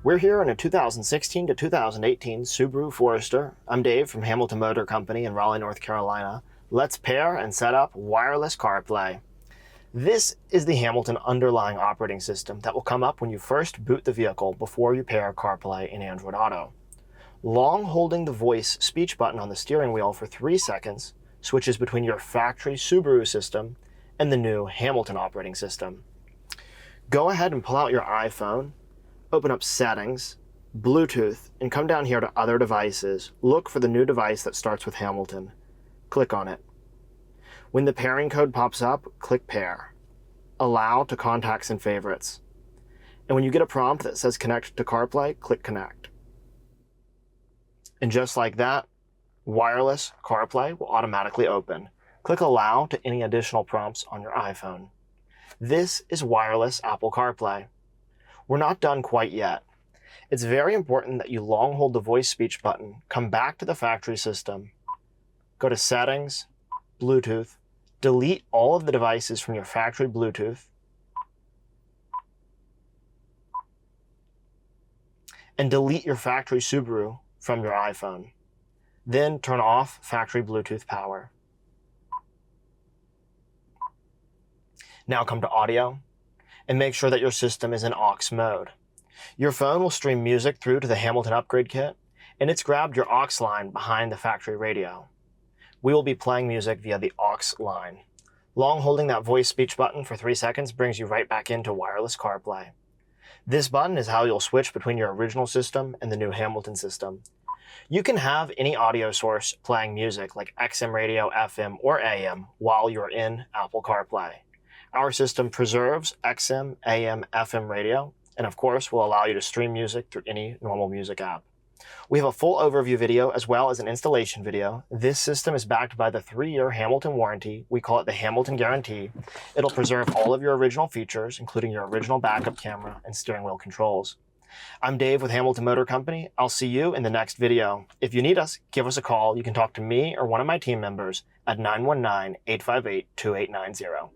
We're here in a 2016 to 2018 Subaru Forester. I'm Dave from Hamilton Motor Company in Raleigh, North Carolina. Let's pair and set up wireless CarPlay. This is the Hamilton underlying operating system that will come up when you first boot the vehicle before you pair CarPlay and Android Auto. Long holding the voice speech button on the steering wheel for 3 seconds switches between your factory Subaru system and the new Hamilton operating system. Go ahead and pull out your iPhone, open up Settings, Bluetooth, and come down here to Other Devices. Look for the new device that starts with Hamilton. Click on it. When the pairing code pops up, click Pair. Allow to Contacts and Favorites. And when you get a prompt that says Connect to CarPlay, click Connect. And just like that, wireless CarPlay will automatically open. Click Allow to any additional prompts on your iPhone. This is wireless Apple CarPlay. We're not done quite yet. It's very important that you long hold the voice speech button, come back to the factory system, go to Settings, Bluetooth, delete all of the devices from your factory Bluetooth, and delete your factory Subaru from your iPhone. Then turn off factory Bluetooth power. Now come to Audio and make sure that your system is in aux mode. Your phone will stream music through to the Hamilton Upgrade Kit, and it's grabbed your aux line behind the factory radio. We will be playing music via the aux line. Long holding that voice speech button for 3 seconds brings you right back into wireless CarPlay. This button is how you'll switch between your original system and the new Hamilton system. You can have any audio source playing music like XM radio, FM, or AM while you're in Apple CarPlay. Our system preserves XM, AM, FM radio, and of course will allow you to stream music through any normal music app. We have a full overview video as well as an installation video. This system is backed by the 3-year Hamilton warranty. We call it the Hamilton Guarantee. It'll preserve all of your original features, including your original backup camera and steering wheel controls. I'm Dave with Hamilton Motor Company. I'll see you in the next video. If you need us, give us a call. You can talk to me or one of my team members at 919-858-2890.